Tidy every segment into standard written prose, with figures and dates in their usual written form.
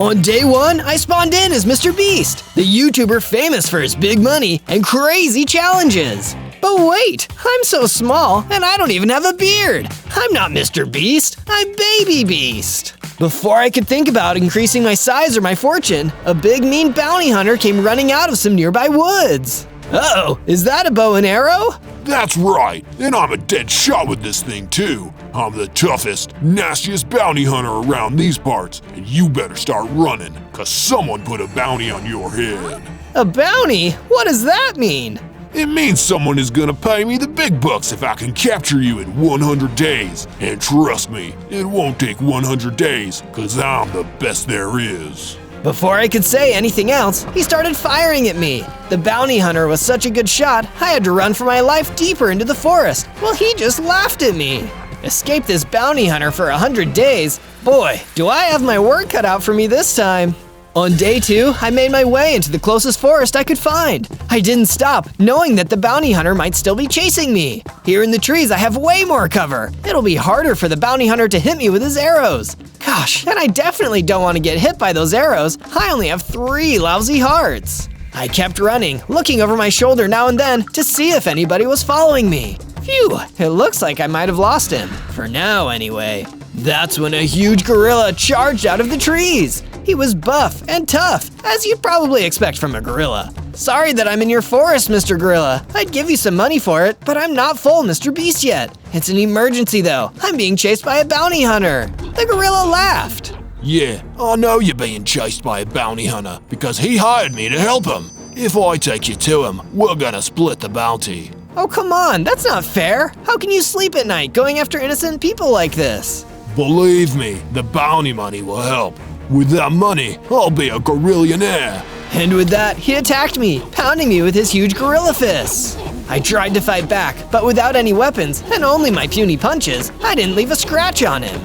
On day 1, I spawned in as MrBeast, the YouTuber famous for his big money and crazy challenges. But wait, I'm so small and I don't even have a beard. I'm not MrBeast, I'm Baby Beast. Before I could think about increasing my size or my fortune, a big mean bounty hunter came running out of some nearby woods. Uh-oh, is that a bow and arrow? That's right, and I'm a dead shot with this thing too. I'm the toughest, nastiest bounty hunter around these parts, and you better start running, cause someone put a bounty on your head. A bounty? What does that mean? It means someone is gonna pay me the big bucks if I can capture you in 100 days. And trust me, it won't take 100 days, cause I'm the best there is. Before I could say anything else, he started firing at me. The bounty hunter was such a good shot, I had to run for my life deeper into the forest, while he just laughed at me. Escape this bounty hunter for 100 days? Boy, do I have my work cut out for me this time. On day 2, I made my way into the closest forest I could find. I didn't stop, knowing that the bounty hunter might still be chasing me. Here in the trees, I have way more cover. It'll be harder for the bounty hunter to hit me with his arrows. Gosh, and I definitely don't want to get hit by those arrows. I only have 3 lousy hearts. I kept running, looking over my shoulder now and then to see if anybody was following me. Phew, it looks like I might have lost him. For now, anyway. That's when a huge gorilla charged out of the trees. He was buff and tough, as you'd probably expect from a gorilla. Sorry that I'm in your forest, Mr. Gorilla. I'd give you some money for it, but I'm not full MrBeast yet. It's an emergency though. I'm being chased by a bounty hunter. The gorilla laughed. Yeah, I know you're being chased by a bounty hunter, because he hired me to help him. If I take you to him, we're gonna split the bounty. Oh, come on, that's not fair. How can you sleep at night going after innocent people like this? Believe me, the bounty money will help. With that money, I'll be a gorillionaire. And with that, he attacked me, pounding me with his huge gorilla fists. I tried to fight back, but without any weapons and only my puny punches, I didn't leave a scratch on him.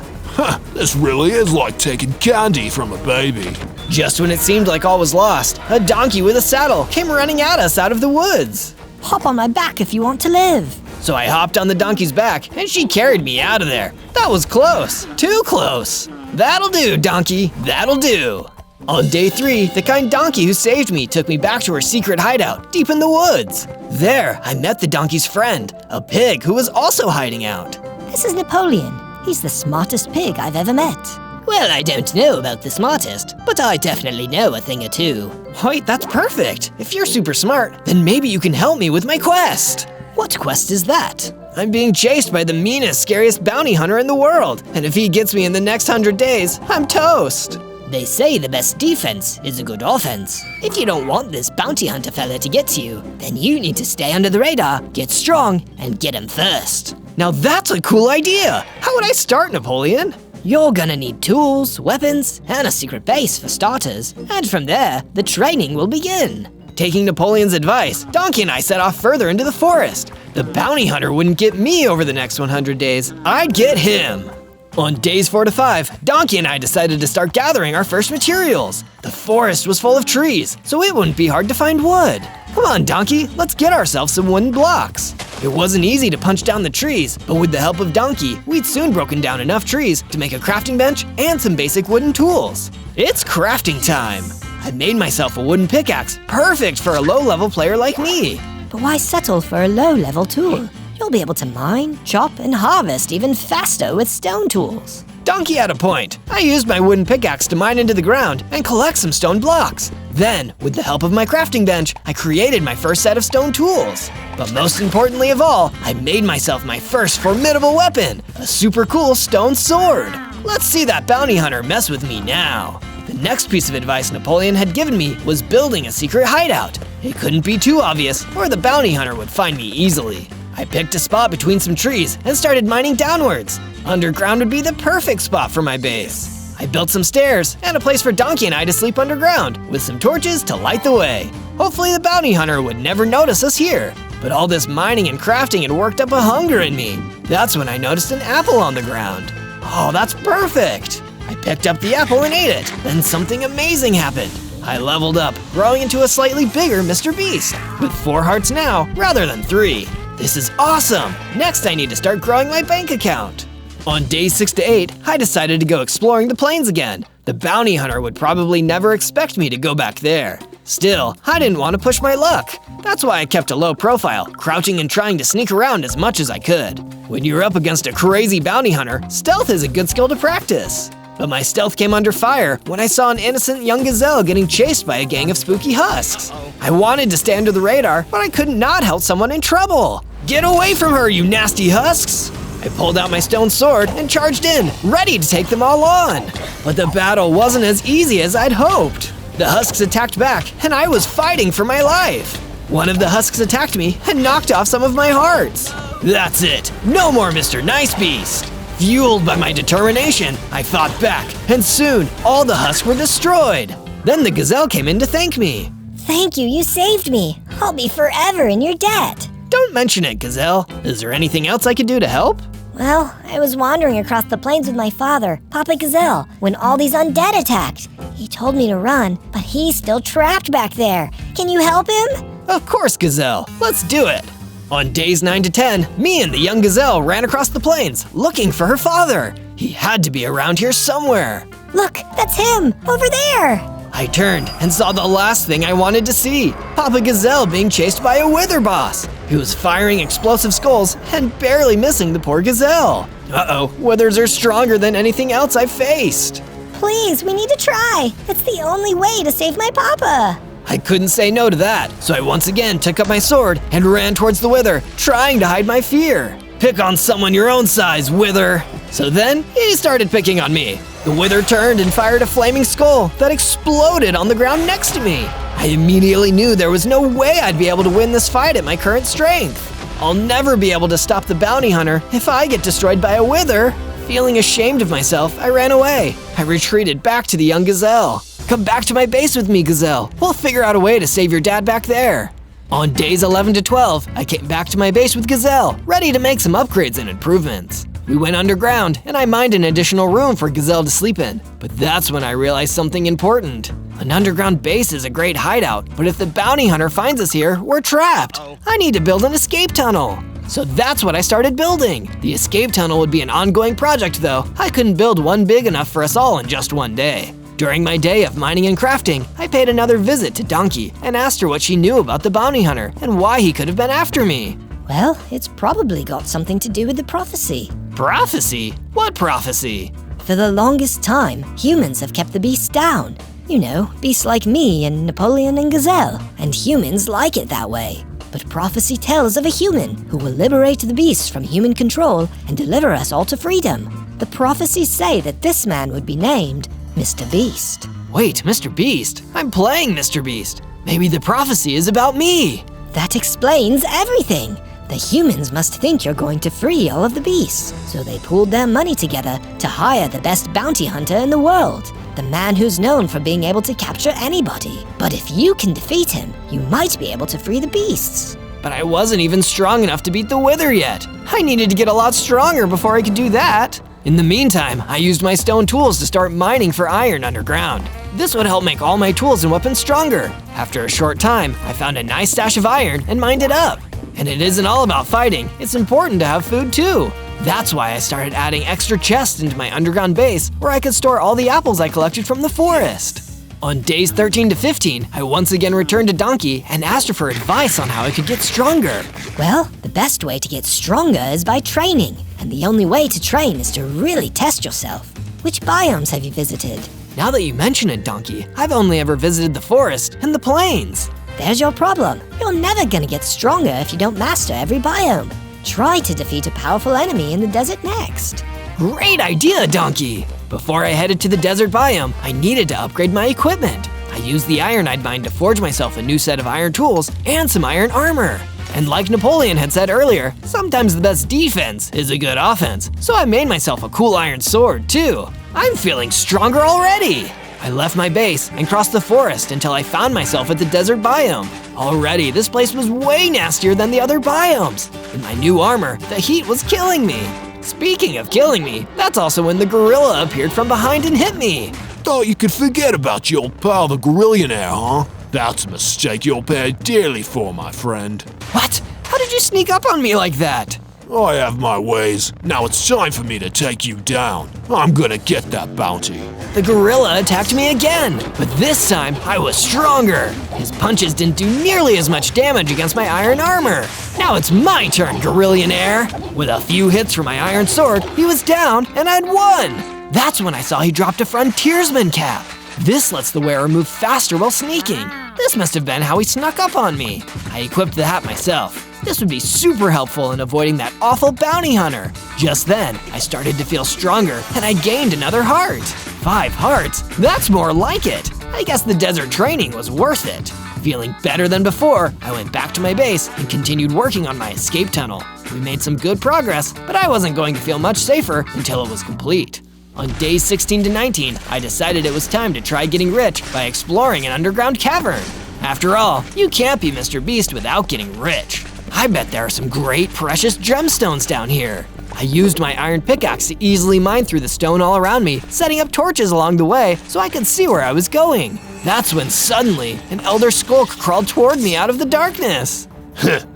This really is like taking candy from a baby. Just when it seemed like all was lost, a donkey with a saddle came running at us out of the woods. Hop on my back if you want to live. So I hopped on the donkey's back, and she carried me out of there. That was close. Too close. That'll do, donkey. That'll do. On day 3, the kind donkey who saved me took me back to her secret hideout, deep in the woods. There, I met the donkey's friend, a pig who was also hiding out. This is Napoleon. He's the smartest pig I've ever met. Well, I don't know about the smartest, but I definitely know a thing or two. Wait, that's perfect. If you're super smart, then maybe you can help me with my quest. What quest is that? I'm being chased by the meanest, scariest bounty hunter in the world, and if he gets me in the next 100 days, I'm toast. They say the best defense is a good offense. If you don't want this bounty hunter fella to get to you, then you need to stay under the radar, get strong, and get him first. Now that's a cool idea. How would I start, Napoleon? You're gonna need tools, weapons, and a secret base for starters, and from there, the training will begin. Taking Napoleon's advice, Donkey and I set off further into the forest. The bounty hunter wouldn't get me over the next 100 days, I'd get him. On days 4 to 5, Donkey and I decided to start gathering our first materials. The forest was full of trees, so it wouldn't be hard to find wood. Come on, Donkey, let's get ourselves some wooden blocks. It wasn't easy to punch down the trees, but with the help of Donkey, we'd soon broken down enough trees to make a crafting bench and some basic wooden tools. It's crafting time. I made myself a wooden pickaxe, perfect for a low-level player like me. But why settle for a low-level tool? You'll be able to mine, chop, and harvest even faster with stone tools. Donkey had a point. I used my wooden pickaxe to mine into the ground and collect some stone blocks. Then, with the help of my crafting bench, I created my first set of stone tools. But most importantly of all, I made myself my first formidable weapon, a super cool stone sword. Let's see that bounty hunter mess with me now. The next piece of advice Napoleon had given me was building a secret hideout. It couldn't be too obvious, or the bounty hunter would find me easily. I picked a spot between some trees and started mining downwards. Underground would be the perfect spot for my base. I built some stairs and a place for Donkey and I to sleep underground, with some torches to light the way. Hopefully the bounty hunter would never notice us here. But all this mining and crafting had worked up a hunger in me. That's when I noticed an apple on the ground. Oh, that's perfect! I picked up the apple and ate it. Then something amazing happened. I leveled up, growing into a slightly bigger MrBeast, with 4 hearts now rather than 3. This is awesome! Next I need to start growing my bank account. On days 6 to 8, I decided to go exploring the plains again. The bounty hunter would probably never expect me to go back there. Still, I didn't want to push my luck. That's why I kept a low profile, crouching and trying to sneak around as much as I could. When you're up against a crazy bounty hunter, stealth is a good skill to practice. But my stealth came under fire when I saw an innocent young gazelle getting chased by a gang of spooky husks. I wanted to stay under the radar, but I could not help someone in trouble. Get away from her, you nasty husks! I pulled out my stone sword and charged in, ready to take them all on. But the battle wasn't as easy as I'd hoped. The husks attacked back, and I was fighting for my life. One of the husks attacked me and knocked off some of my hearts. That's it, no more Mr. Nice Beast. Fueled by my determination, I fought back, and soon all the husks were destroyed. Then the gazelle came in to thank me. Thank you, you saved me. I'll be forever in your debt. Don't mention it, gazelle. Is there anything else I could do to help? Well, I was wandering across the plains with my father, Papa Gazelle, when all these undead attacked. He told me to run, but he's still trapped back there. Can you help him? Of course, gazelle. Let's do it. On days 9 to 10, me and the young gazelle ran across the plains, looking for her father. He had to be around here somewhere. Look, that's him, over there. I turned and saw the last thing I wanted to see, Papa Gazelle being chased by a wither boss. He was firing explosive skulls and barely missing the poor gazelle. Uh-oh, withers are stronger than anything else I've faced. Please, we need to try. It's the only way to save my papa. I couldn't say no to that, so I once again took up my sword and ran towards the wither, trying to hide my fear. Pick on someone your own size, wither. So then, he started picking on me. The wither turned and fired a flaming skull that exploded on the ground next to me. I immediately knew there was no way I'd be able to win this fight at my current strength. I'll never be able to stop the bounty hunter if I get destroyed by a wither. Feeling ashamed of myself, I ran away. I retreated back to the young gazelle. Come back to my base with me, gazelle. We'll figure out a way to save your dad back there. On days 11 to 12, I came back to my base with Gazelle, ready to make some upgrades and improvements. We went underground, and I mined an additional room for Gazelle to sleep in. But that's when I realized something important. An underground base is a great hideout, but if the bounty hunter finds us here, we're trapped. I need to build an escape tunnel. So that's what I started building. The escape tunnel would be an ongoing project though. I couldn't build one big enough for us all in just one day. During my day of mining and crafting, I paid another visit to Donkey and asked her what she knew about the bounty hunter and why he could have been after me. Well, it's probably got something to do with the prophecy. Prophecy? What prophecy? For the longest time, humans have kept the beasts down. You know, beasts like me and Napoleon and Gazelle, and humans like it that way. But prophecy tells of a human who will liberate the beasts from human control and deliver us all to freedom. The prophecies say that this man would be named MrBeast. Wait, MrBeast? I'm playing MrBeast. Maybe the prophecy is about me. That explains everything. The humans must think you're going to free all of the beasts, so they pooled their money together to hire the best bounty hunter in the world, the man who's known for being able to capture anybody. But if you can defeat him, you might be able to free the beasts. But I wasn't even strong enough to beat the wither yet. I needed to get a lot stronger before I could do that. In the meantime, I used my stone tools to start mining for iron underground. This would help make all my tools and weapons stronger. After a short time, I found a nice stash of iron and mined it up. And it isn't all about fighting, it's important to have food too. That's why I started adding extra chests into my underground base where I could store all the apples I collected from the forest. On days 13 to 15, I once again returned to Donkey and asked her for advice on how I could get stronger. Well, the best way to get stronger is by training. And the only way to train is to really test yourself. Which biomes have you visited? Now that you mention it, Donkey, I've only ever visited the forest and the plains. There's your problem. You're never gonna get stronger if you don't master every biome. Try to defeat a powerful enemy in the desert next. Great idea, Donkey! Before I headed to the desert biome, I needed to upgrade my equipment. I used the iron I'd mined to forge myself a new set of iron tools and some iron armor. And like Napoleon had said earlier, sometimes the best defense is a good offense, so I made myself a cool iron sword too. I'm feeling stronger already! I left my base and crossed the forest until I found myself at the desert biome. Already, this place was way nastier than the other biomes. In my new armor, the heat was killing me. Speaking of killing me, that's also when the gorilla appeared from behind and hit me. Thought you could forget about your pal the gorilla now, huh? That's a mistake you'll pay dearly for, my friend. What? How did you sneak up on me like that? I have my ways. Now it's time for me to take you down. I'm gonna get that bounty. The gorilla attacked me again, but this time I was stronger. His punches didn't do nearly as much damage against my iron armor. Now it's my turn, Gorillionaire. With a few hits from my iron sword, he was down and I'd won. That's when I saw he dropped a frontiersman cap. This lets the wearer move faster while sneaking. This must have been how he snuck up on me. I equipped the hat myself. This would be super helpful in avoiding that awful bounty hunter. Just then, I started to feel stronger and I gained another heart. 5 hearts? That's more like it. I guess the desert training was worth it. Feeling better than before, I went back to my base and continued working on my escape tunnel. We made some good progress, but I wasn't going to feel much safer until it was complete. On days 16 to 19, I decided it was time to try getting rich by exploring an underground cavern. After all, you can't be MrBeast without getting rich. I bet there are some great precious gemstones down here. I used my iron pickaxe to easily mine through the stone all around me, setting up torches along the way so I could see where I was going. That's when suddenly, an elder skulk crawled toward me out of the darkness.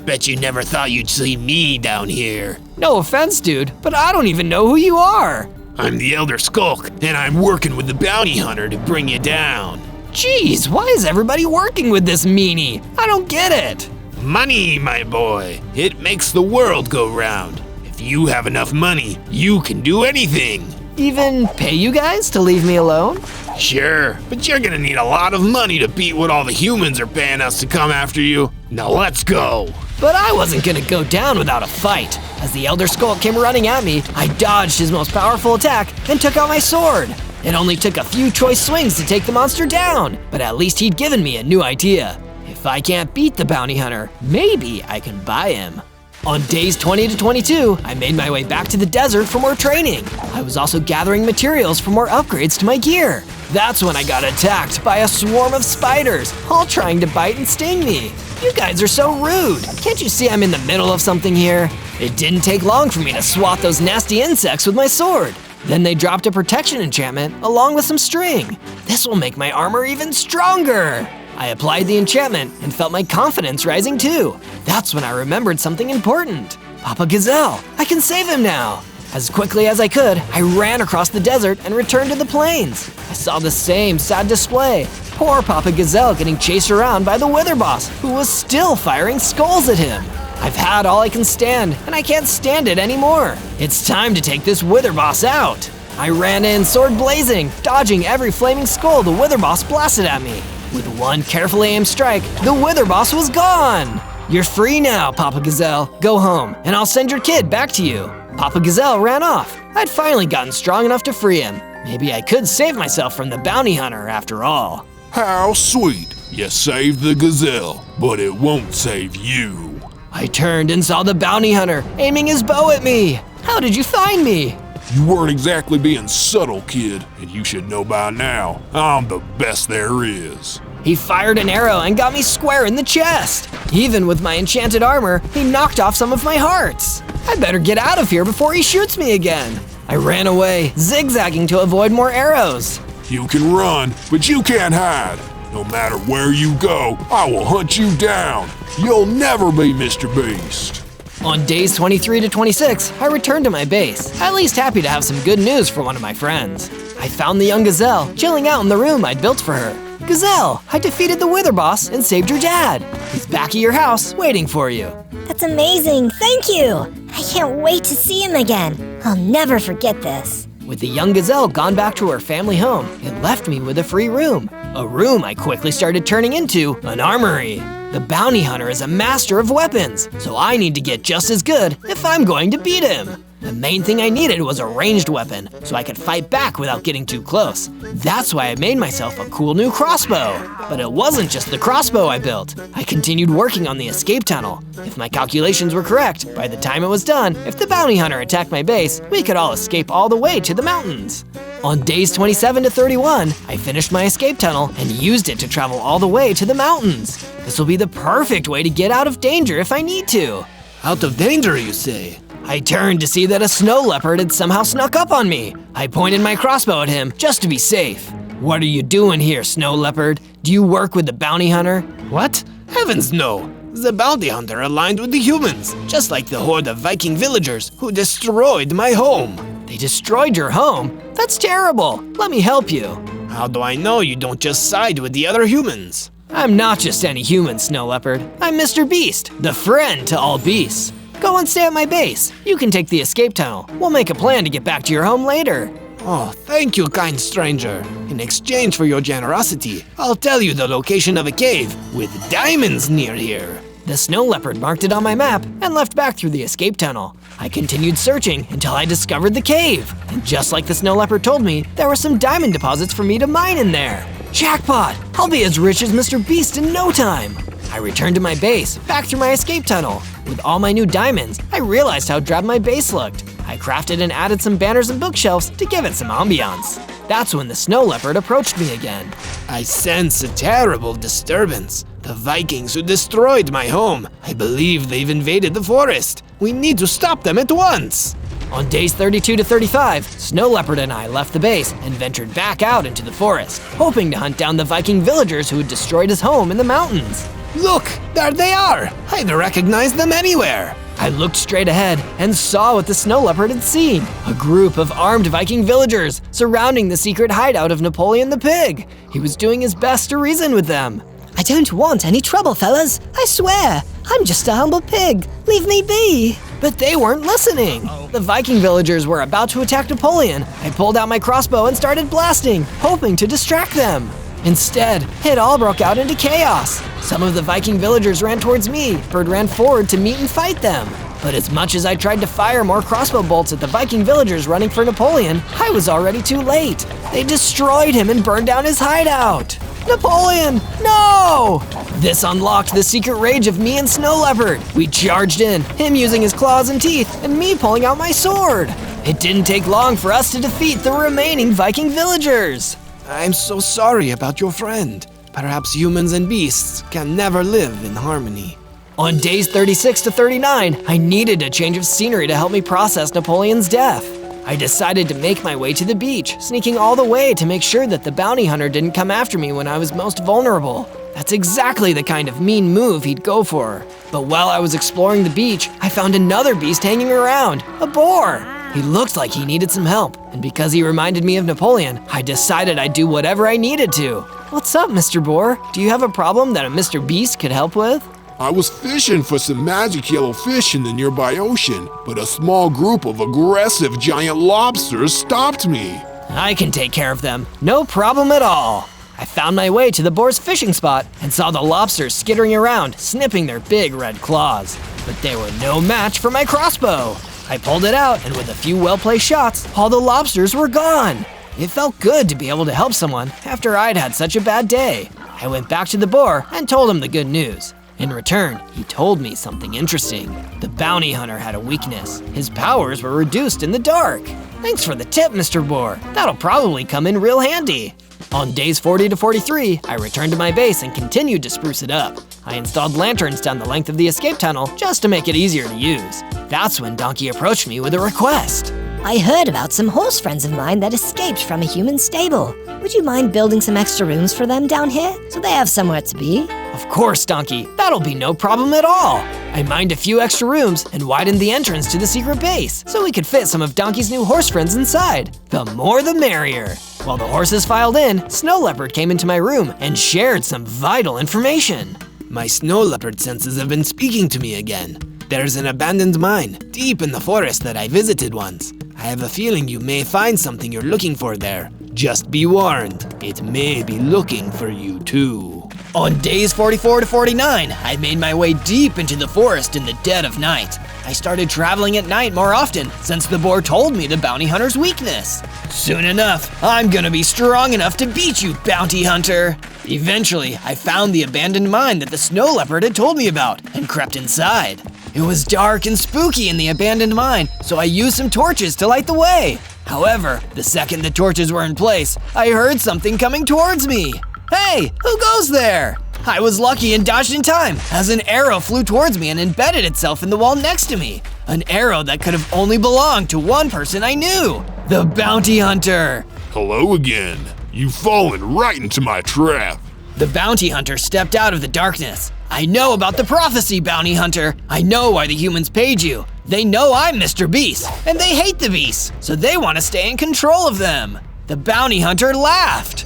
Bet you never thought you'd see me down here. No offense, dude, but I don't even know who you are. I'm the Elder Skulk, and I'm working with the bounty hunter to bring you down. Jeez, why is everybody working with this meanie? I don't get it. Money, my boy. It makes the world go round. If you have enough money, you can do anything. Even pay you guys to leave me alone? Sure, but you're gonna need a lot of money to beat what all the humans are paying us to come after you. Now let's go. But I wasn't gonna go down without a fight. As the Elder Skulk came running at me, I dodged his most powerful attack and took out my sword. It only took a few choice swings to take the monster down, but at least he'd given me a new idea. If I can't beat the bounty hunter, maybe I can buy him. On days 20 to 22, I made my way back to the desert for more training. I was also gathering materials for more upgrades to my gear. That's when I got attacked by a swarm of spiders, all trying to bite and sting me. You guys are so rude. Can't you see I'm in the middle of something here? It didn't take long for me to swat those nasty insects with my sword. Then they dropped a protection enchantment along with some string. This will make my armor even stronger. I applied the enchantment and felt my confidence rising too. That's when I remembered something important. Papa Gazelle, I can save him now. As quickly as I could, I ran across the desert and returned to the plains. I saw the same sad display. Poor Papa Gazelle getting chased around by the Wither Boss, who was still firing skulls at him. I've had all I can stand, and I can't stand it anymore. It's time to take this Wither Boss out. I ran in, sword blazing, dodging every flaming skull the Wither Boss blasted at me. With one carefully aimed strike, the Wither Boss was gone. You're free now, Papa Gazelle. Go home, and I'll send your kid back to you. Papa Gazelle ran off. I'd finally gotten strong enough to free him. Maybe I could save myself from the bounty hunter after all. How sweet. You saved the gazelle, but it won't save you. I turned and saw the bounty hunter aiming his bow at me. How did you find me? You weren't exactly being subtle, kid, and you should know by now, I'm the best there is. He fired an arrow and got me square in the chest. Even with my enchanted armor, he knocked off some of my hearts. I better get out of here before he shoots me again. I ran away, zigzagging to avoid more arrows. You can run, but you can't hide. No matter where you go, I will hunt you down. You'll never be MrBeast. On days 23 to 26, I returned to my base, at least happy to have some good news for one of my friends. I found the young gazelle chilling out in the room I'd built for her. Gazelle, I defeated the Wither Boss and saved your dad. He's back at your house waiting for you. That's amazing, thank you! I can't wait to see him again. I'll never forget this. With the young gazelle gone back to her family home, it left me with a free room. A room I quickly started turning into an armory. The bounty hunter is a master of weapons, so I need to get just as good if I'm going to beat him. The main thing I needed was a ranged weapon, so I could fight back without getting too close. That's why I made myself a cool new crossbow. But it wasn't just the crossbow I built. I continued working on the escape tunnel. If my calculations were correct, by the time it was done, if the bounty hunter attacked my base, we could all escape all the way to the mountains. On days 27 to 31, I finished my escape tunnel and used it to travel all the way to the mountains. This will be the perfect way to get out of danger if I need to. Out of danger, you say? I turned to see that a snow leopard had somehow snuck up on me. I pointed my crossbow at him just to be safe. What are you doing here, snow leopard? Do you work with the bounty hunter? What? Heavens no! The bounty hunter aligned with the humans, just like the horde of Viking villagers who destroyed my home. They destroyed your home? That's terrible. Let me help you. How do I know you don't just side with the other humans? I'm not just any human, Snow Leopard. I'm MrBeast, the friend to all beasts. Go and stay at my base. You can take the escape tunnel. We'll make a plan to get back to your home later. Oh, thank you, kind stranger. In exchange for your generosity, I'll tell you the location of a cave with diamonds near here. The Snow Leopard marked it on my map and left back through the escape tunnel. I continued searching until I discovered the cave. And just like the Snow Leopard told me, there were some diamond deposits for me to mine in there. Jackpot! I'll be as rich as MrBeast in no time. I returned to my base, back through my escape tunnel. With all my new diamonds, I realized how drab my base looked. I crafted and added some banners and bookshelves to give it some ambiance. That's when the Snow Leopard approached me again. I sense a terrible disturbance. The Vikings who destroyed my home. I believe they've invaded the forest. We need to stop them at once. On days 32 to 35, Snow Leopard and I left the base and ventured back out into the forest, hoping to hunt down the Viking villagers who had destroyed his home in the mountains. Look, there they are. I'd recognize them anywhere. I looked straight ahead and saw what the Snow Leopard had seen. A group of armed Viking villagers surrounding the secret hideout of Napoleon the Pig. He was doing his best to reason with them. I don't want any trouble, fellas. I swear. I'm just a humble pig. Leave me be. But they weren't listening. The Viking villagers were about to attack Napoleon. I pulled out my crossbow and started blasting, hoping to distract them. Instead, it all broke out into chaos. Some of the Viking villagers ran towards me. Bird ran forward to meet and fight them. But as much as I tried to fire more crossbow bolts at the Viking villagers running for Napoleon, I was already too late. They destroyed him and burned down his hideout. Napoleon, no! This unlocked the secret rage of me and Snow Leopard. We charged in, him using his claws and teeth, and me pulling out my sword. It didn't take long for us to defeat the remaining Viking villagers. I'm so sorry about your friend. Perhaps humans and beasts can never live in harmony. On days 36 to 39, I needed a change of scenery to help me process Napoleon's death. I decided to make my way to the beach, sneaking all the way to make sure that the bounty hunter didn't come after me when I was most vulnerable. That's exactly the kind of mean move he'd go for. But while I was exploring the beach, I found another beast hanging around, a boar. He looked like he needed some help, and because he reminded me of Napoleon, I decided I'd do whatever I needed to. What's up, Mr. Boar? Do you have a problem that a MrBeast could help with? I was fishing for some magic yellow fish in the nearby ocean, but a small group of aggressive giant lobsters stopped me. I can take care of them, no problem at all. I found my way to the boar's fishing spot and saw the lobsters skittering around, snipping their big red claws. But they were no match for my crossbow. I pulled it out, and with a few well-placed shots, all the lobsters were gone. It felt good to be able to help someone after I'd had such a bad day. I went back to the boar and told him the good news. In return, he told me something interesting. The bounty hunter had a weakness. His powers were reduced in the dark. Thanks for the tip, Mr. Boar. That'll probably come in real handy. On days 40 to 43, I returned to my base and continued to spruce it up. I installed lanterns down the length of the escape tunnel just to make it easier to use. That's when Donkey approached me with a request. I heard about some horse friends of mine that escaped from a human stable. Would you mind building some extra rooms for them down here so they have somewhere to be? Of course, Donkey. That'll be no problem at all. I mined a few extra rooms and widened the entrance to the secret base so we could fit some of Donkey's new horse friends inside. The more the merrier. While the horses filed in, Snow Leopard came into my room and shared some vital information. My Snow Leopard senses have been speaking to me again. There's an abandoned mine deep in the forest that I visited once. I have a feeling you may find something you're looking for there. Just be warned, it may be looking for you too. On days 44 to 49, I made my way deep into the forest in the dead of night. I started traveling at night more often since the boar told me the bounty hunter's weakness. Soon enough, I'm gonna be strong enough to beat you, bounty hunter. Eventually, I found the abandoned mine that the Snow Leopard had told me about and crept inside. It was dark and spooky in the abandoned mine, so I used some torches to light the way. However, the second the torches were in place, I heard something coming towards me. Hey, who goes there? I was lucky and dodged in time as an arrow flew towards me and embedded itself in the wall next to me. An arrow that could have only belonged to one person I knew, the bounty hunter. Hello again. You've fallen right into my trap. The bounty hunter stepped out of the darkness. I know about the prophecy, bounty hunter. I know why the humans paid you. They know I'm MrBeast, and they hate the beasts, so they want to stay in control of them. The bounty hunter laughed.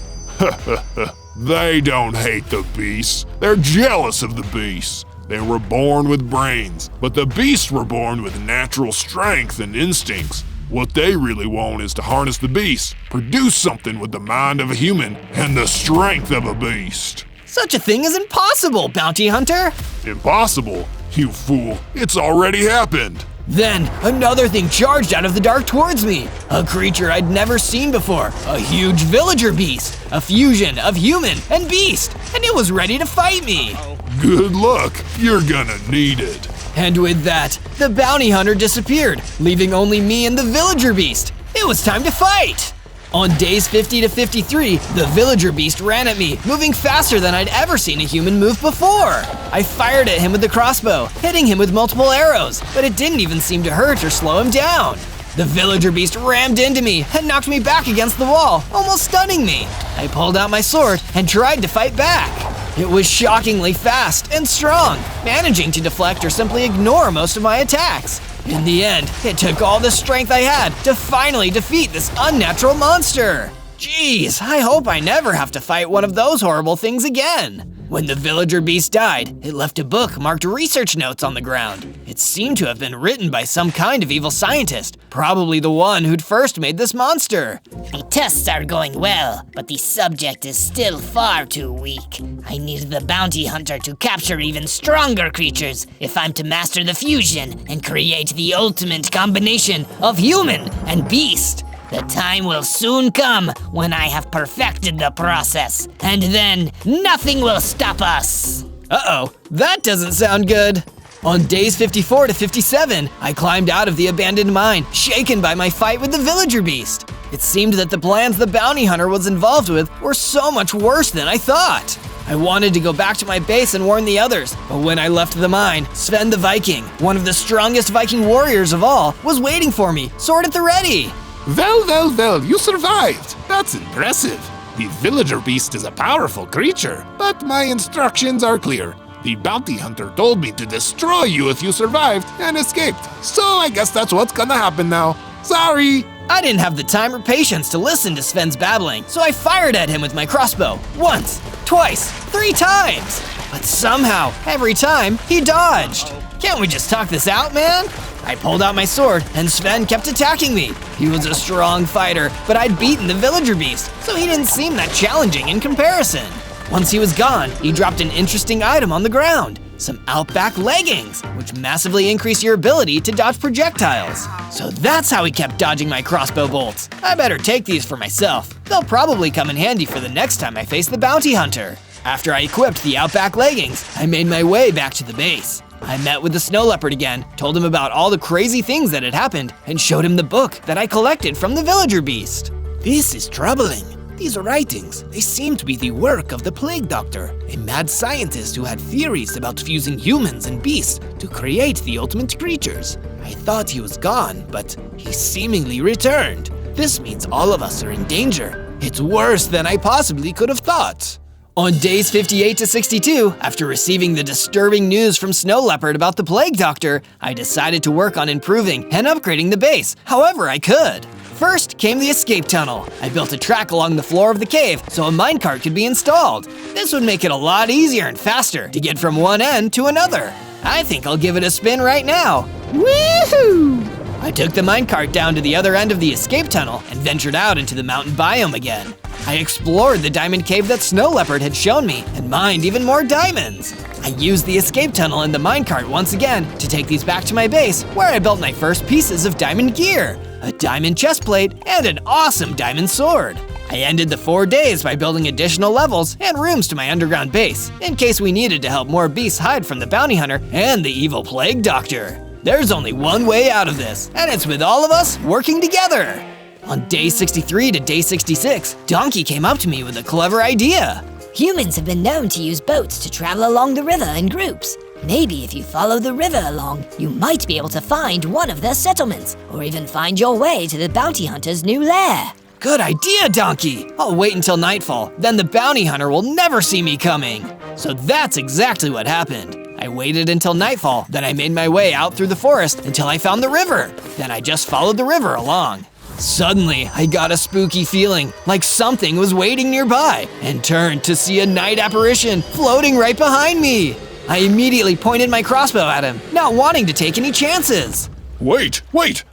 They don't hate the beasts. They're jealous of the beasts. They were born with brains, but the beasts were born with natural strength and instincts. What they really want is to harness the beasts, produce something with the mind of a human and the strength of a beast. Such a thing is impossible, bounty hunter. Impossible? You fool, it's already happened. Then, another thing charged out of the dark towards me. A creature I'd never seen before. A huge villager beast. A fusion of human and beast. And it was ready to fight me. Good luck, you're gonna need it. And with that, the bounty hunter disappeared, leaving only me and the villager beast. It was time to fight! On days 50 to 53, the villager beast ran at me, moving faster than I'd ever seen a human move before. I fired at him with the crossbow, hitting him with multiple arrows, but it didn't even seem to hurt or slow him down. The villager beast rammed into me and knocked me back against the wall, almost stunning me. I pulled out my sword and tried to fight back. It was shockingly fast and strong, managing to deflect or simply ignore most of my attacks. In the end, it took all the strength I had to finally defeat this unnatural monster. Jeez, I hope I never have to fight one of those horrible things again. When the villager beast died, it left a book marked research notes on the ground. It seemed to have been written by some kind of evil scientist, probably the one who'd first made this monster. The tests are going well, but the subject is still far too weak. I need the bounty hunter to capture even stronger creatures if I'm to master the fusion and create the ultimate combination of human and beast. The time will soon come when I have perfected the process, and then nothing will stop us. Uh-oh, that doesn't sound good. On days 54 to 57, I climbed out of the abandoned mine, shaken by my fight with the villager beast. It seemed that the plans the bounty hunter was involved with were so much worse than I thought. I wanted to go back to my base and warn the others, but when I left the mine, Sven the Viking, one of the strongest Viking warriors of all, was waiting for me, sword at the ready. Well, you survived. That's impressive. The villager beast is a powerful creature, but my instructions are clear. The bounty hunter told me to destroy you if you survived and escaped, so I guess that's what's gonna happen now. Sorry. I didn't have the time or patience to listen to Sven's babbling, so I fired at him with my crossbow. Once, twice, 3 times. But somehow, every time, he dodged. Can't we just talk this out, man? I pulled out my sword, and Sven kept attacking me. He was a strong fighter, but I'd beaten the villager beast, so he didn't seem that challenging in comparison. Once he was gone, he dropped an interesting item on the ground. Some Outback leggings, which massively increase your ability to dodge projectiles. So that's how he kept dodging my crossbow bolts. I better take these for myself. They'll probably come in handy for the next time I face the bounty hunter. After I equipped the Outback leggings, I made my way back to the base. I met with the snow leopard again, told him about all the crazy things that had happened, and showed him the book that I collected from the villager beast. This is troubling. These writings, they seem to be the work of the plague doctor, a mad scientist who had theories about fusing humans and beasts to create the ultimate creatures. I thought he was gone, but he seemingly returned. This means all of us are in danger. It's worse than I possibly could have thought. On days 58 to 62, after receiving the disturbing news from Snow Leopard about the Plague Doctor, I decided to work on improving and upgrading the base however I could. First came the escape tunnel. I built a track along the floor of the cave so a minecart could be installed. This would make it a lot easier and faster to get from one end to another. I think I'll give it a spin right now. Woohoo! I took the minecart down to the other end of the escape tunnel and ventured out into the mountain biome again. I explored the diamond cave that Snow Leopard had shown me and mined even more diamonds. I used the escape tunnel and the minecart once again to take these back to my base, where I built my first pieces of diamond gear, a diamond chest plate, and an awesome diamond sword. I ended the 4 days by building additional levels and rooms to my underground base, in case we needed to help more beasts hide from the bounty hunter and the evil plague doctor. There's only one way out of this, and it's with all of us working together. On day 63 to day 66, Donkey came up to me with a clever idea. Humans have been known to use boats to travel along the river in groups. Maybe if you follow the river along, you might be able to find one of their settlements, or even find your way to the bounty hunter's new lair. Good idea, Donkey! I'll wait until nightfall, then the bounty hunter will never see me coming. So that's exactly what happened. I waited until nightfall, then I made my way out through the forest until I found the river. Then I just followed the river along. Suddenly, I got a spooky feeling, like something was waiting nearby, and turned to see a night apparition floating right behind me. I immediately pointed my crossbow at him, not wanting to take any chances. Wait,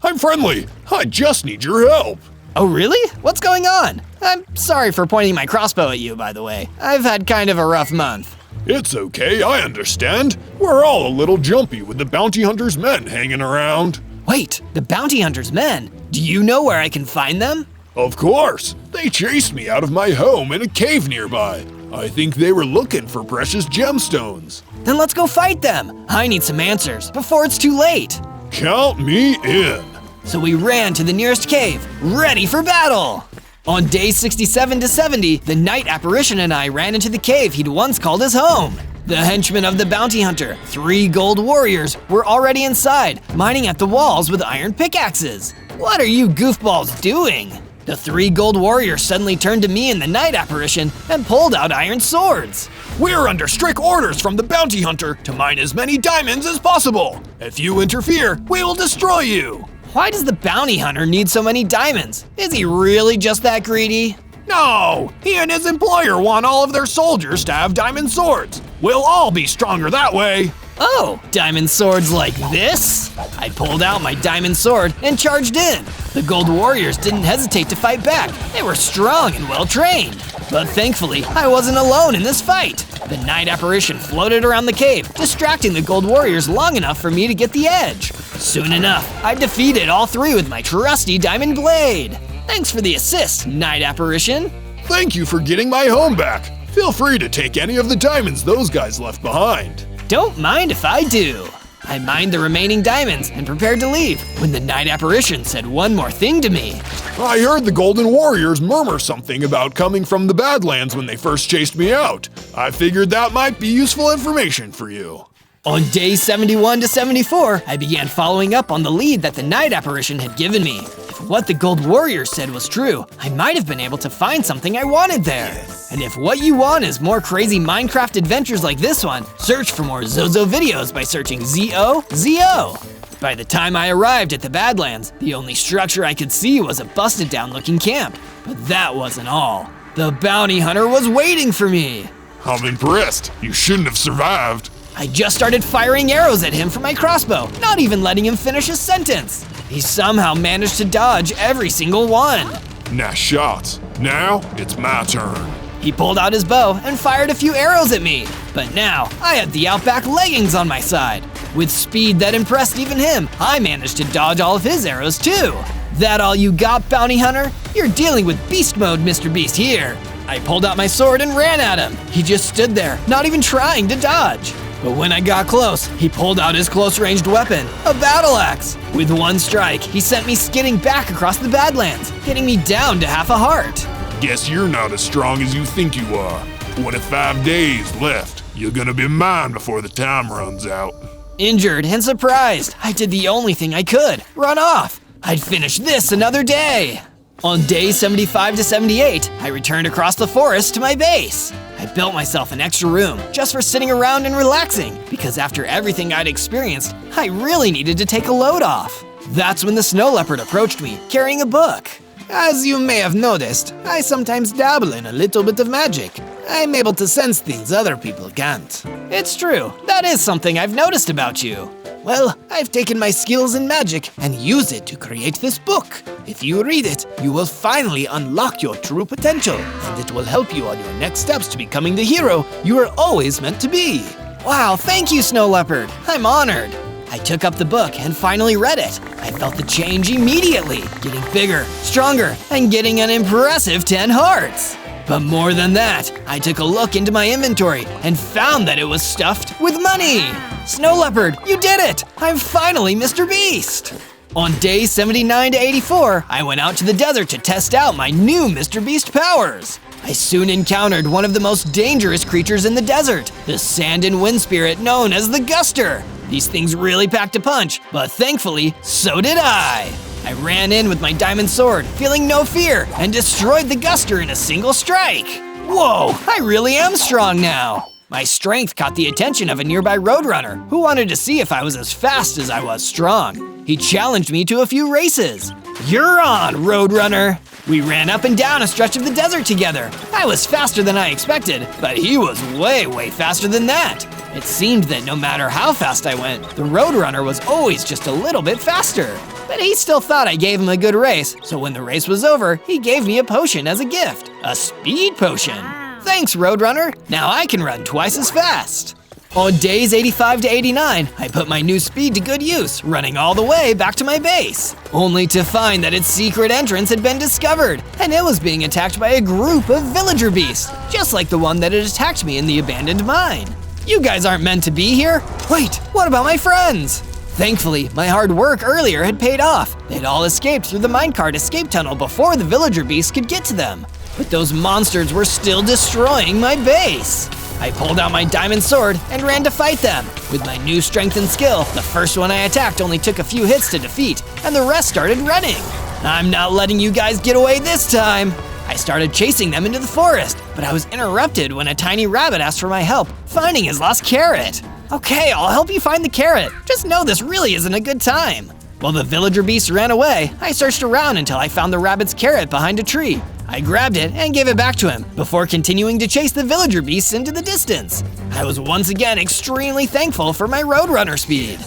I'm friendly. I just need your help. Oh really? What's going on? I'm sorry for pointing my crossbow at you, by the way. I've had kind of a rough month. It's okay, I understand. We're all a little jumpy with the bounty hunter's men hanging around. Wait, the bounty hunter's men? Do you know where I can find them? Of course. They chased me out of my home in a cave nearby. I think they were looking for precious gemstones. Then let's go fight them. I need some answers before it's too late. Count me in. So we ran to the nearest cave, ready for battle. On day 67 to 70, the night apparition and I ran into the cave he'd once called his home. The henchmen of the bounty hunter, 3 gold warriors, were already inside, mining at the walls with iron pickaxes. What are you goofballs doing? The 3 gold warriors suddenly turned to me and the night apparition and pulled out iron swords. We're under strict orders from the bounty hunter to mine as many diamonds as possible. If you interfere, we will destroy you. Why does the bounty hunter need so many diamonds? Is he really just that greedy? No, he and his employer want all of their soldiers to have diamond swords. We'll all be stronger that way. Oh, diamond swords like this? I pulled out my diamond sword and charged in. The gold warriors didn't hesitate to fight back. They were strong and well trained. But thankfully, I wasn't alone in this fight. The night apparition floated around the cave, distracting the gold warriors long enough for me to get the edge. Soon enough, I defeated all 3 with my trusty diamond blade. Thanks for the assist, night apparition. Thank you for getting my home back. Feel free to take any of the diamonds those guys left behind. Don't mind if I do. I mined the remaining diamonds and prepared to leave when the night apparition said one more thing to me. I heard the Golden Warriors murmur something about coming from the Badlands when they first chased me out. I figured that might be useful information for you. On day 71 to 74, I began following up on the lead that the night apparition had given me. If what the Gold Warriors said was true, I might have been able to find something I wanted there. And if what you want is more crazy Minecraft adventures like this one, search for more Zozo videos by searching ZOZO. By the time I arrived at the Badlands, the only structure I could see was a busted down looking camp. But that wasn't all. The bounty hunter was waiting for me. I'm impressed. You shouldn't have survived. I just started firing arrows at him from my crossbow, not even letting him finish his sentence. He somehow managed to dodge every single one. Nice shots. Now it's my turn. He pulled out his bow and fired a few arrows at me. But now, I had the Outback leggings on my side. With speed that impressed even him, I managed to dodge all of his arrows too. That all you got, bounty hunter? You're dealing with beast mode, MrBeast here. I pulled out my sword and ran at him. He just stood there, not even trying to dodge. But when I got close, he pulled out his close-ranged weapon, a battle axe. With one strike, he sent me skidding back across the Badlands, hitting me down to half a heart. Guess you're not as strong as you think you are. 25 days left. You're gonna be mine before the time runs out. Injured and surprised, I did the only thing I could, run off. I'd finish this another day. On day 75 to 78, I returned across the forest to my base. I built myself an extra room just for sitting around and relaxing, because after everything I'd experienced, I really needed to take a load off. That's when the snow leopard approached me, carrying a book. As you may have noticed, I sometimes dabble in a little bit of magic. I'm able to sense things other people can't. It's true, that is something I've noticed about you. Well, I've taken my skills in magic and used it to create this book. If you read it, you will finally unlock your true potential, and it will help you on your next steps to becoming the hero you were always meant to be. Wow, thank you, Snow Leopard. I'm honored. I took up the book and finally read it. I felt the change immediately, getting bigger, stronger, and getting an impressive 10 hearts. But more than that, I took a look into my inventory and found that it was stuffed with money. Snow Leopard, you did it! I'm finally MrBeast! On day 79 to 84, I went out to the desert to test out my new MrBeast powers. I soon encountered one of the most dangerous creatures in the desert, the sand and wind spirit known as the Guster. These things really packed a punch, but thankfully, so did I. I ran in with my diamond sword, feeling no fear, and destroyed the Guster in a single strike. Whoa, I really am strong now. My strength caught the attention of a nearby roadrunner who wanted to see if I was as fast as I was strong. He challenged me to a few races. You're on, roadrunner. We ran up and down a stretch of the desert together. I was faster than I expected, but he was way faster than that. It seemed that no matter how fast I went, the roadrunner was always just a little bit faster. But he still thought I gave him a good race, so when the race was over, he gave me a potion as a gift. A speed potion. Thanks, roadrunner. Now I can run twice as fast. On days 85 to 89, I put my new speed to good use, running all the way back to my base, only to find that its secret entrance had been discovered, and it was being attacked by a group of villager beasts, just like the one that had attacked me in the abandoned mine. You guys aren't meant to be here. Wait, what about my friends? Thankfully, my hard work earlier had paid off. They'd all escaped through the minecart escape tunnel before the villager beasts could get to them. But those monsters were still destroying my base. I pulled out my diamond sword and ran to fight them. With my new strength and skill, the first one I attacked only took a few hits to defeat, and the rest started running. I'm not letting you guys get away this time. I started chasing them into the forest, but I was interrupted when a tiny rabbit asked for my help, finding his lost carrot. Okay, I'll help you find the carrot. Just know this really isn't a good time. While the villager beast ran away, I searched around until I found the rabbit's carrot behind a tree. I grabbed it and gave it back to him before continuing to chase the villager beasts into the distance. I was once again extremely thankful for my roadrunner speed.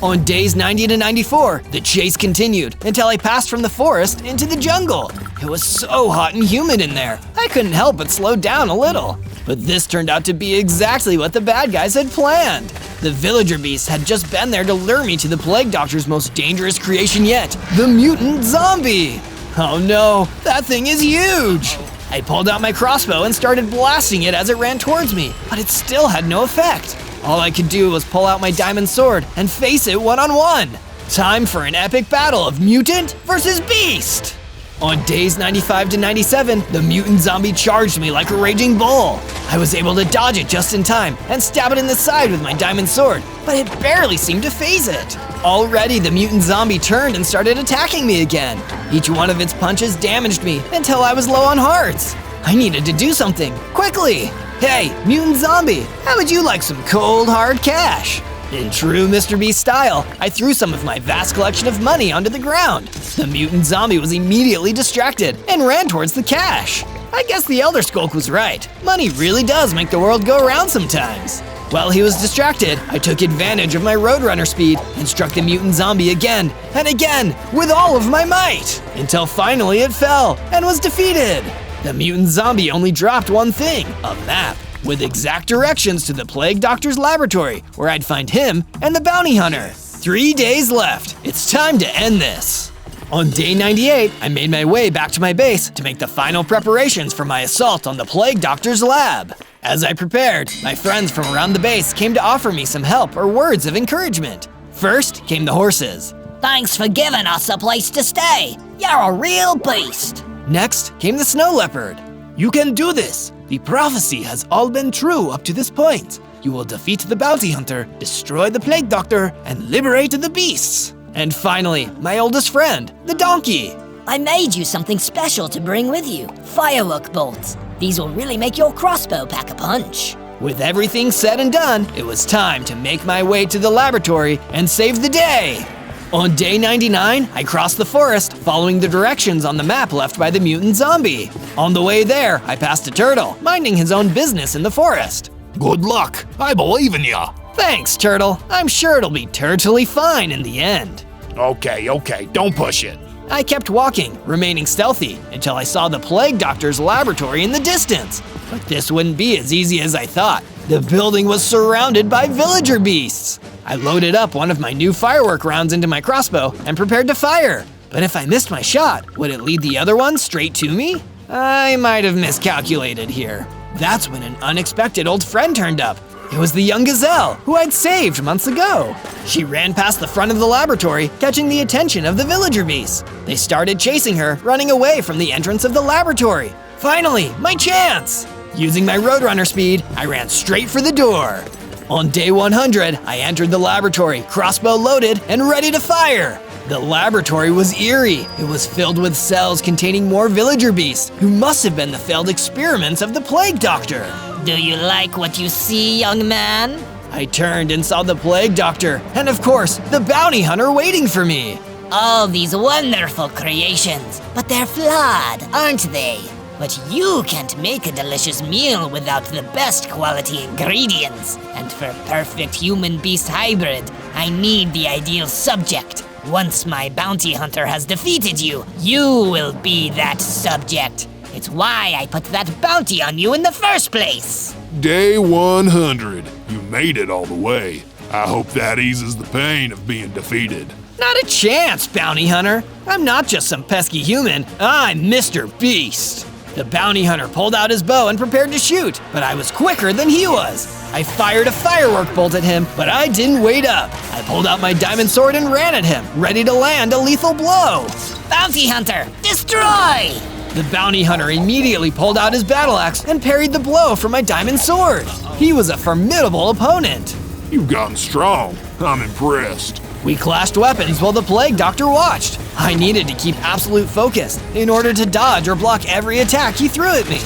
On days 90 to 94, the chase continued until I passed from the forest into the jungle. It was so hot and humid in there, I couldn't help but slow down a little. But this turned out to be exactly what the bad guys had planned. The villager beasts had just been there to lure me to the plague doctor's most dangerous creation yet, the mutant zombie. Oh no, that thing is huge! I pulled out my crossbow and started blasting it as it ran towards me, but it still had no effect. All I could do was pull out my diamond sword and face it one-on-one. Time for an epic battle of mutant versus beast! On days 95 to 97, the mutant zombie charged me like a raging bull. I was able to dodge it just in time and stab it in the side with my diamond sword, but it barely seemed to phase it. Already, the mutant zombie turned and started attacking me again. Each one of its punches damaged me until I was low on hearts. I needed to do something, quickly. Hey, mutant zombie, how would you like some cold, hard cash? In true MrBeast style, I threw some of my vast collection of money onto the ground. The mutant zombie was immediately distracted and ran towards the cash. I guess the Elder Skulk was right. Money really does make the world go around sometimes. While he was distracted, I took advantage of my roadrunner speed and struck the mutant zombie again and again with all of my might, until finally it fell and was defeated. The mutant zombie only dropped one thing, a map, with exact directions to the plague doctor's laboratory, where I'd find him and the bounty hunter. 3 days left. It's time to end this. On day 98, I made my way back to my base to make the final preparations for my assault on the plague doctor's lab. As I prepared, my friends from around the base came to offer me some help or words of encouragement. First came the horses. Thanks for giving us a place to stay. You're a real beast. Next came the snow leopard. You can do this. The prophecy has all been true up to this point. You will defeat the bounty hunter, destroy the plague doctor, and liberate the beasts. And finally, my oldest friend, the donkey. I made you something special to bring with you. Firework bolts. These will really make your crossbow pack a punch. With everything said and done, it was time to make my way to the laboratory and save the day. On day 99, I crossed the forest, following the directions on the map left by the mutant zombie. On the way there, I passed a turtle, minding his own business in the forest. Good luck. I believe in ya. Thanks, turtle. I'm sure it'll be turtly fine in the end. Okay, don't push it. I kept walking, remaining stealthy, until I saw the plague doctor's laboratory in the distance. But this wouldn't be as easy as I thought. The building was surrounded by villager beasts. I loaded up one of my new firework rounds into my crossbow and prepared to fire. But if I missed my shot, would it lead the other one straight to me? I might have miscalculated here. That's when an unexpected old friend turned up. It was the young gazelle, who I'd saved months ago. She ran past the front of the laboratory, catching the attention of the villager beasts. They started chasing her, running away from the entrance of the laboratory. Finally, my chance! Using my roadrunner speed, I ran straight for the door. On day 100, I entered the laboratory, crossbow loaded and ready to fire. The laboratory was eerie. It was filled with cells containing more villager beasts, who must have been the failed experiments of the plague doctor. Do you like what you see, young man? I turned and saw the plague doctor, and of course, the bounty hunter waiting for me. All these wonderful creations, but they're flawed, aren't they? But you can't make a delicious meal without the best quality ingredients. And for perfect human-beast hybrid, I need the ideal subject. Once my bounty hunter has defeated you, you will be that subject. It's why I put that bounty on you in the first place. Day 100. You made it all the way. I hope that eases the pain of being defeated. Not a chance, bounty hunter. I'm not just some pesky human. I'm MrBeast. The bounty hunter pulled out his bow and prepared to shoot, but I was quicker than he was. I fired a firework bolt at him, but I didn't wait up. I pulled out my diamond sword and ran at him, ready to land a lethal blow. Bounty hunter, destroy! The bounty hunter immediately pulled out his battle axe and parried the blow from my diamond sword. He was a formidable opponent. You've gotten strong. I'm impressed. We clashed weapons while the plague doctor watched. I needed to keep absolute focus in order to dodge or block every attack he threw at me.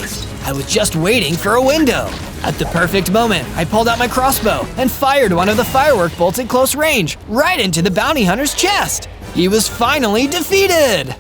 I was just waiting for a window. At the perfect moment, I pulled out my crossbow and fired one of the firework bolts at close range, right into the bounty hunter's chest. He was finally defeated.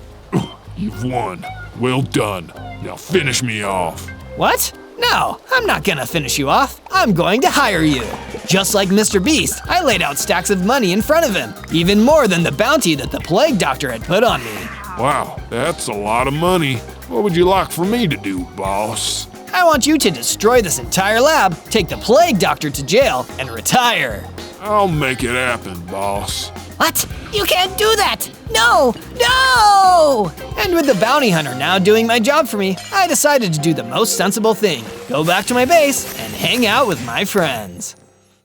You've won. Well done. Now finish me off. What? No, I'm not gonna finish you off. I'm going to hire you. Just like MrBeast, I laid out stacks of money in front of him, even more than the bounty that the plague doctor had put on me. Wow, that's a lot of money. What would you like for me to do, boss? I want you to destroy this entire lab, take the plague doctor to jail, and retire. I'll make it happen, boss. What? You can't do that! No! No! And with the bounty hunter now doing my job for me, I decided to do the most sensible thing, go back to my base and hang out with my friends.